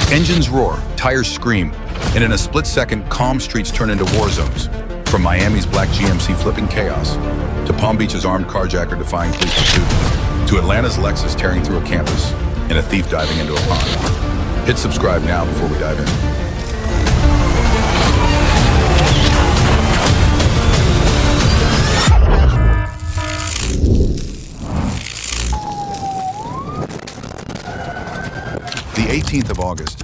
Engines roar, tires scream, and in a split second, calm streets turn into war zones. From Miami's black GMC flipping chaos, to Palm Beach's armed carjacker defying police pursuit, to Atlanta's Lexus tearing through a campus, and a thief diving into a pond. Hit subscribe now before we dive in. The 18th of August,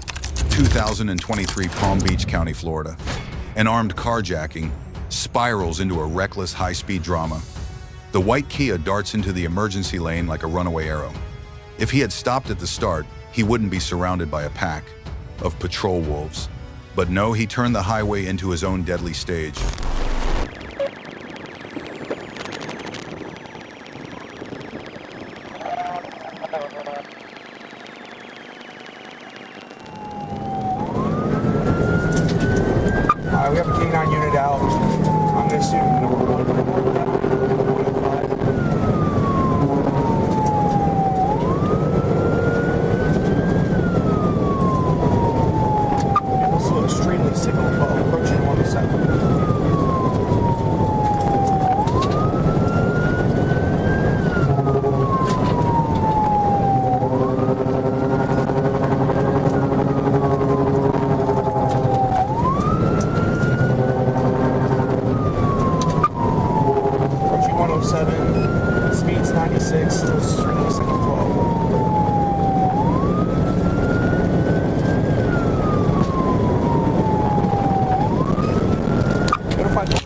2023, Palm Beach County, Florida. An armed carjacking spirals into a reckless high-speed drama. The white Kia darts into the emergency lane like a runaway arrow. If he had stopped at the start, he wouldn't be surrounded by a pack of patrol wolves. But no, he turned the highway into his own deadly stage. We have a K9 unit out. I'm going to assume also extremely signal flow. Approaching 107. Speeds 96, still extremely signal flow.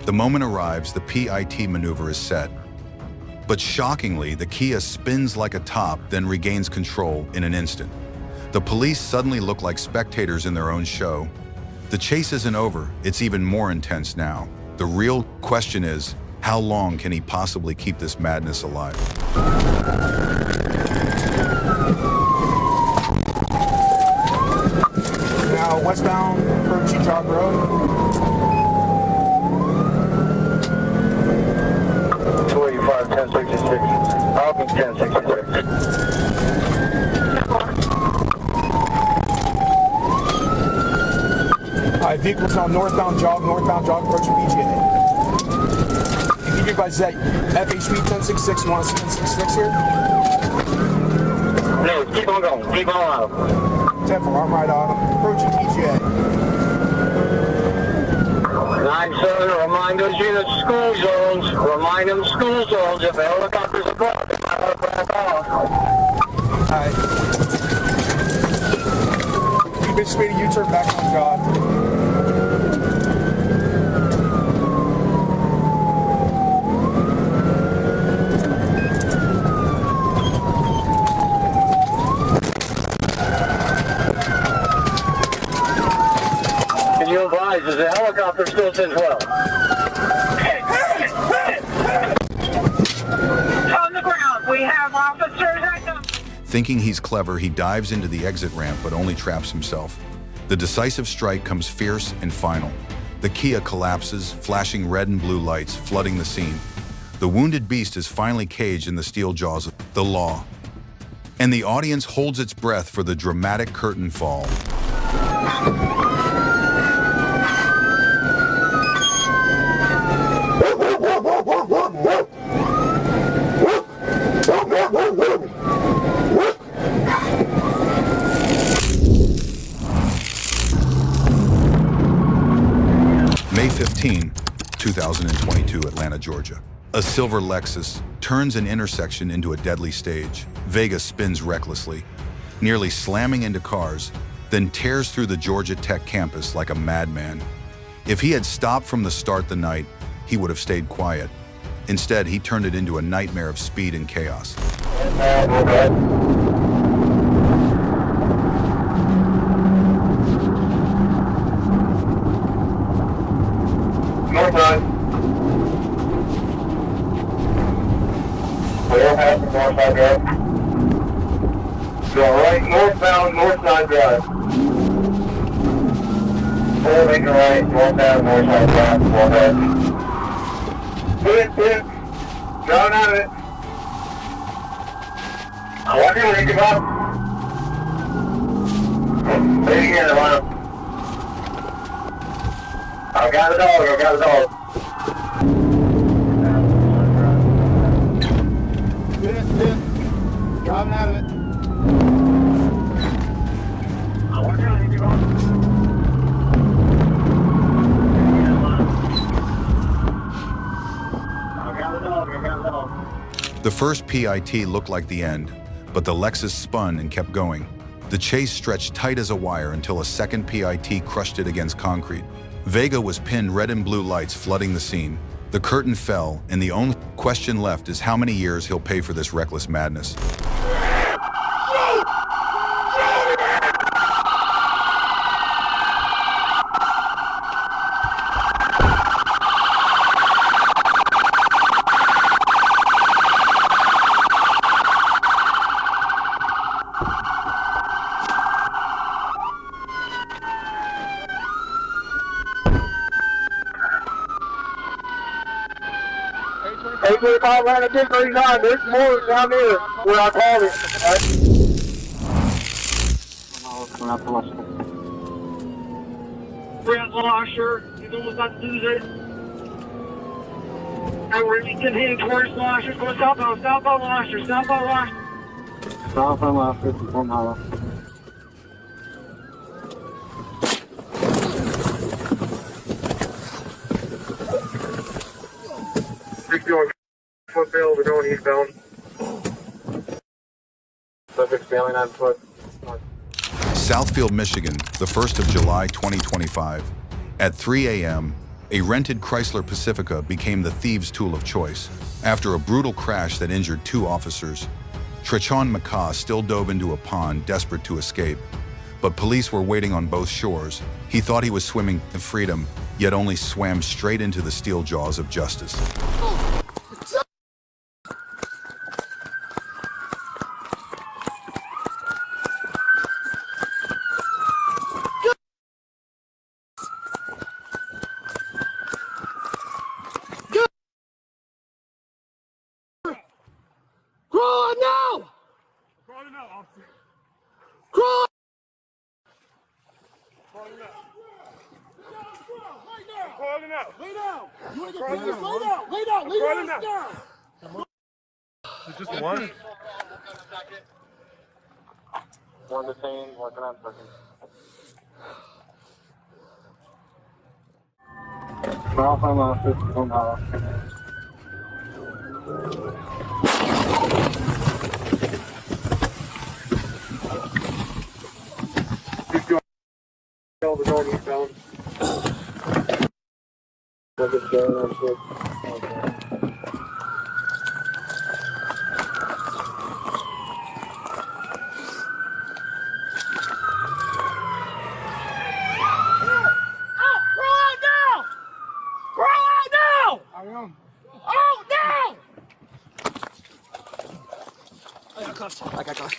The moment arrives, the PIT maneuver is set. But shockingly, the Kia spins like a top, then regains control in an instant. The police suddenly look like spectators in their own show. The chase isn't over, it's even more intense now. The real question is, how long can he possibly keep this madness alive? Now westbound, approaching Jog Road. 285, 1066. I'll be 1066. Vehicles now northbound jog, approaching BGA. You guys at FHB 1066, you want to see 1066 here? No, keep on going, keep on out. 10 for arm right on him, approaching TGA. 9-7, remind those units school zones, remind them school zones, if the helicopter's above, they're not going to back off. Alright. Keep anticipating U-turn back on jog. Is the helicopter still 10-12? On the ground, we have officers at the... Thinking he's clever, he dives into the exit ramp, but only traps himself. The decisive strike comes fierce and final. The Kia collapses, flashing red and blue lights, flooding the scene. The wounded beast is finally caged in the steel jaws of the law. And the audience holds its breath for the dramatic curtain fall. May 15, 2022, Atlanta, Georgia. A silver Lexus turns an intersection into a deadly stage. Vega spins recklessly, nearly slamming into cars, then tears through the Georgia Tech campus like a madman. If he had stopped from the start the night, he would have stayed quiet. Instead, he turned it into a nightmare of speed and chaos. North side. Clear past the north side drive. Go right, northbound, north side drive. Pull, make a right, northbound, north side drive. Go ahead. Put it. Going out of it. Walking, where you come up. Say it again, Atlanta. I got a dog, I got a dog. Driving out of it. The first PIT looked like the end, but the Lexus spun and kept going. The chase stretched tight as a wire until a second PIT crushed it against concrete. Vega was pinned red and blue lights flooding the scene. The curtain fell, and the only question left is how many years he'll pay for this reckless madness. Eight-45 Atlanta 1039. There's more down there where I called it. Brent Losher, he's almost about to lose it. And we're heading towards Losher. Go southbound, southbound Losher, southbound Losher. Southbound Losher, one hollow. Footbill, we're going eastbound. Subject's bailing on foot. Southfield, Michigan, the 1st of July 2025. At 3 a.m., a rented Chrysler Pacifica became the thieves' tool of choice. After a brutal crash that injured 2 officers, Trechon McCaw still dove into a pond, desperate to escape. But police were waiting on both shores. He thought he was swimming to freedom, yet only swam straight into the steel jaws of justice. Crawl now! Crawling out, officer. Crawl! Crawling out. Crawling out. Lay down! You wanna get Crawling police? out. Lay down! Lay down! Lay Crawling down! out. It's just one. One detained, working on second. Southbound Losher, one hollow. We're going eastbound. Subject's bailing on foot. I got cuffs.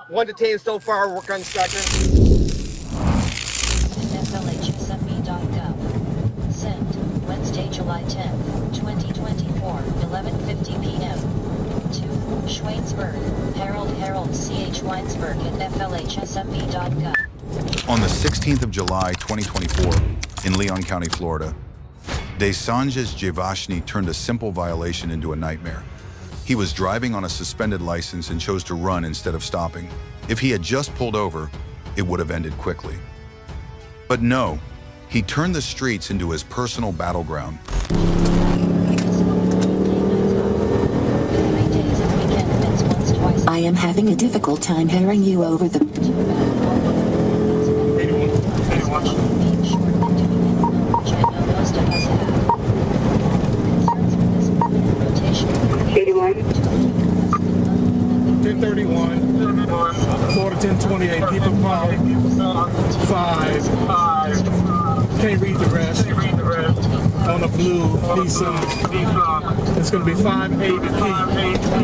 One detained so far, work on second. FLHSME.gov. Sent Wednesday, July 10th, 2024, 11:50 p.m. to Schwainsburg, Harold C.H. Weinsberg at FLHSME.gov. On the 16th of July 2024, in Leon County, Florida, Desanges Javashny turned a simple violation into a nightmare. He was driving on a suspended license and chose to run instead of stopping. If he had just pulled over, it would have ended quickly. But no, he turned the streets into his personal battleground. I am having a difficult time hearing you over the... 1031, Florida 1028, people call 5. Can't read the rest. On a blue Nissan. It's going to be 580P.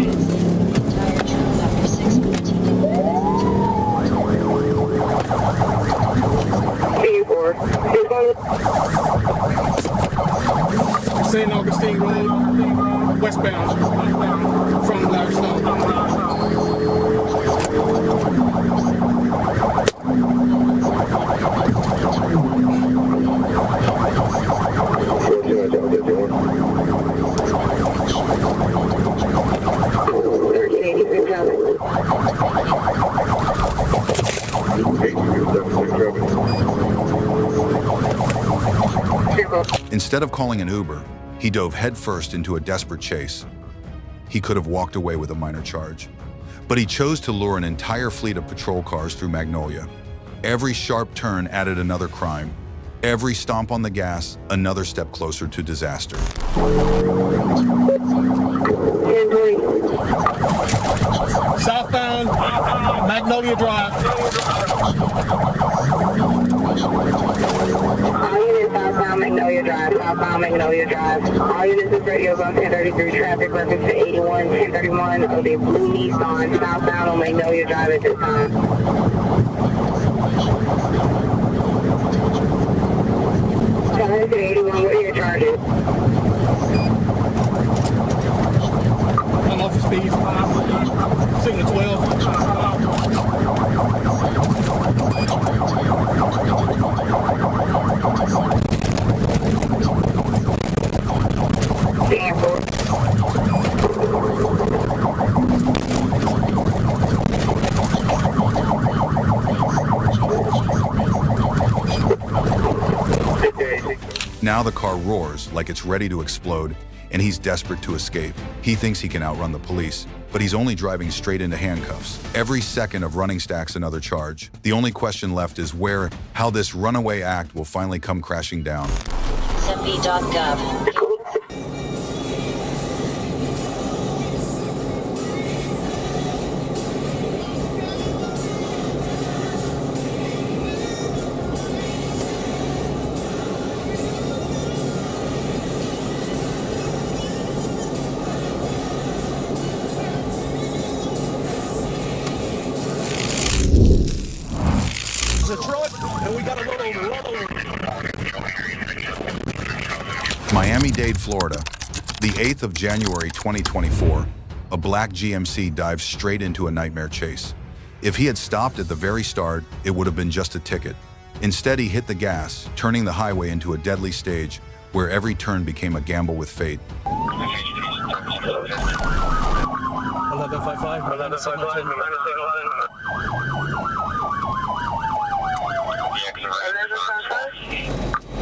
St. Augustine Road, westbound, from Instead of calling an Uber, he dove headfirst into a desperate chase. He could have walked away with a minor charge, but he chose to lure an entire fleet of patrol cars through Magnolia. Every sharp turn added another crime. Every stomp on the gas, another step closer to disaster. Southbound Magnolia Drive. All units southbound Magnolia Drive, southbound Magnolia Drive. All units is radios on 1033 traffic, reference to 81, 1031 of the blue Nissan southbound on Magnolia Drive at this time. Calling to 81, what are your charges? I'm off the speed. Signal 12. Now the car roars like it's ready to explode, and he's desperate to escape. He thinks he can outrun the police, but he's only driving straight into handcuffs. Every second of running stacks another charge. The only question left is how this runaway act will finally come crashing down. SMP.gov. A truck, and we got to roll over. Miami-Dade, Florida, the 8th of January 2024, a black GMC dives straight into a nightmare chase. If he had stopped at the very start, it would have been just a ticket. Instead, he hit the gas, turning the highway into a deadly stage where every turn became a gamble with fate. 1155.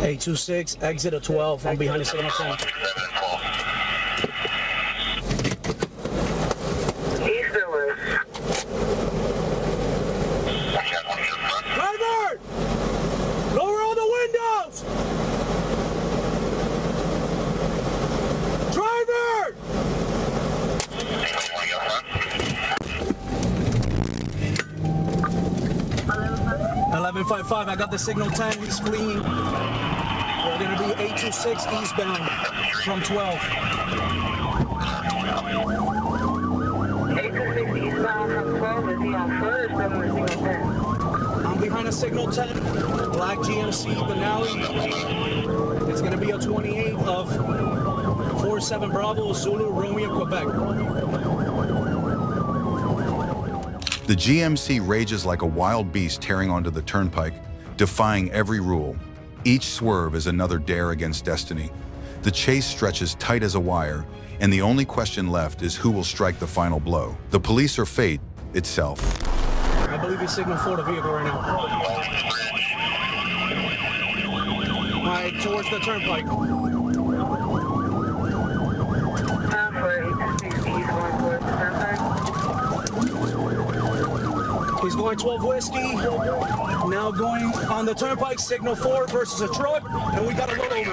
826, exit at 12. I'm behind the signal 10. Driver! Lower all the windows! Driver! 1155, I got the signal 10, he's fleeing. We're going to be 826 eastbound from 12. 826 eastbound from 12, is he on foot or from the signal 10? I'm behind a signal 10, black GMC Benelli. It's going to be a 28 of 47 Bravo, Zulu, Romeo, Quebec. The GMC rages like a wild beast tearing onto the turnpike, defying every rule. Each swerve is another dare against destiny. The chase stretches tight as a wire, and the only question left is who will strike the final blow. The police are fate itself. I believe he's signal 4 the vehicle right now. Right towards the turnpike. He's going 12 whiskey. Now going on the turnpike, signal 4 versus a truck, and we got to roll over.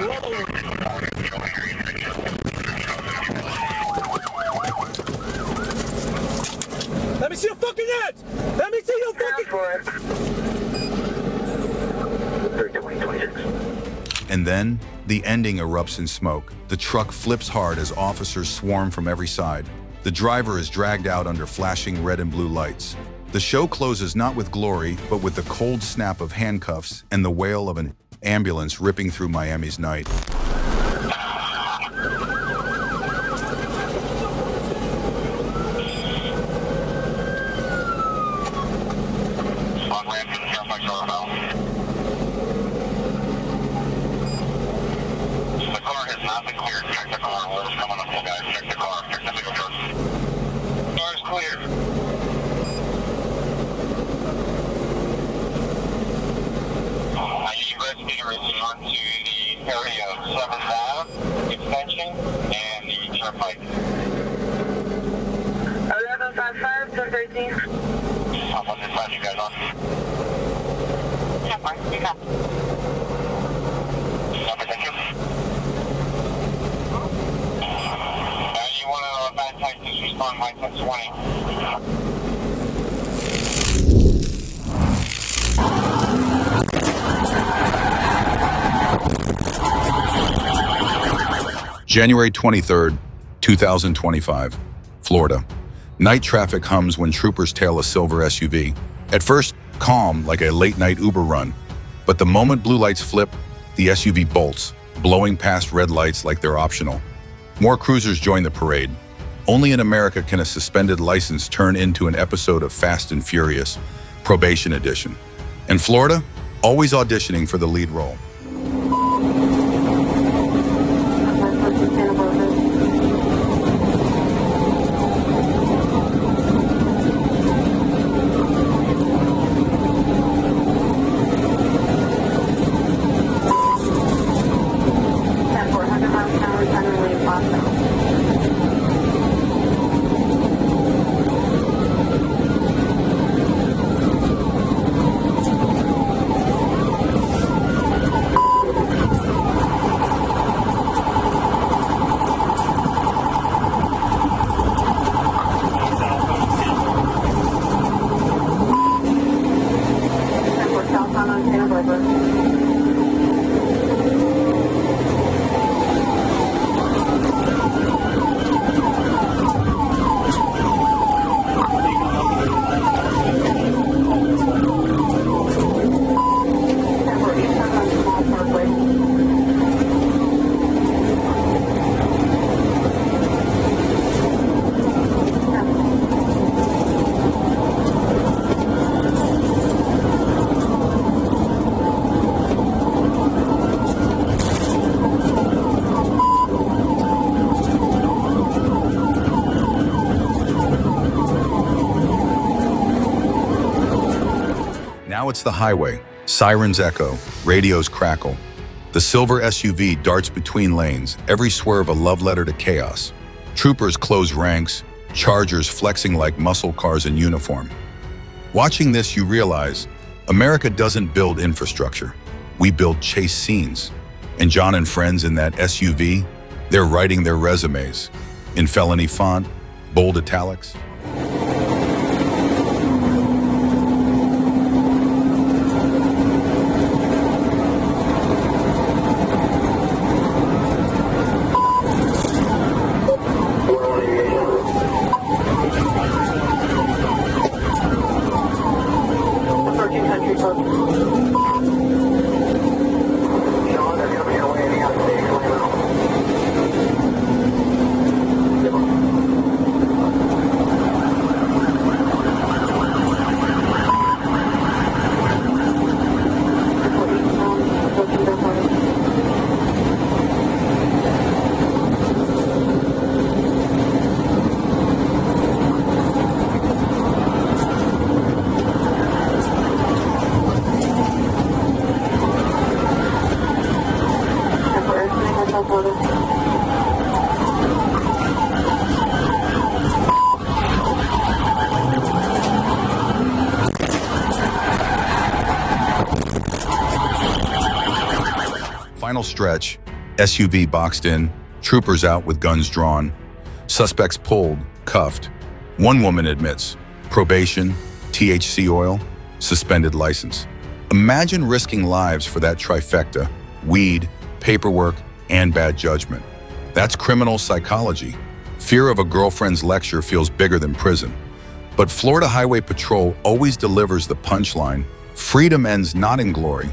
Let me see your fucking head! Let me see your fucking... And then, the ending erupts in smoke. The truck flips hard as officers swarm from every side. The driver is dragged out under flashing red and blue lights. The show closes not with glory, but with the cold snap of handcuffs and the wail of an ambulance ripping through Miami's night. onto the area of 7th Ave extension and the turnpike. 1155 to 13. I'm on this side, you guys on. Number, you got. Number, thank you. Anyone on bad type, please respond, my 1020. January 23rd, 2025, Florida. Night traffic hums when troopers tail a silver SUV. At first, calm like a late-night Uber run. But the moment blue lights flip, the SUV bolts, blowing past red lights like they're optional. More cruisers join the parade. Only in America can a suspended license turn into an episode of Fast and Furious, Probation Edition. And Florida, always auditioning for the lead role. Now it's the highway. Sirens echo, radios crackle. The silver SUV darts between lanes, every swerve a love letter to chaos. Troopers close ranks, Chargers flexing like muscle cars in uniform. Watching this, you realize America doesn't build infrastructure. We build chase scenes. And John and friends in that SUV, they're writing their resumes in felony font, bold italics. Final stretch, SUV boxed in, troopers out with guns drawn, suspects pulled, cuffed. One woman admits, probation, THC oil, suspended license. Imagine risking lives for that trifecta: weed, paperwork, and bad judgment. That's criminal psychology. Fear of a girlfriend's lecture feels bigger than prison. But Florida Highway Patrol always delivers the punchline: freedom ends not in glory,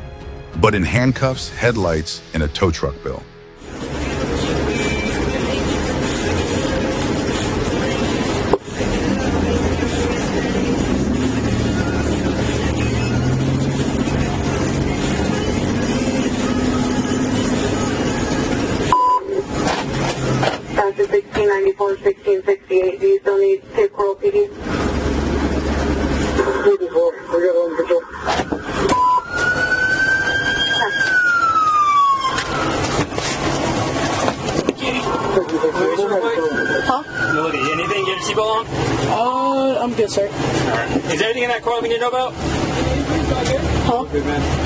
but in handcuffs, headlights, and a tow truck bill. That's 1694, 1668. Do you still need Cape Coral PD? 84. We got on patrol. officer real quick? Huh? Melody, anything? Get your seatbelt on? I'm good, sir. Alright. Is there anything in that car we need to know about? Huh?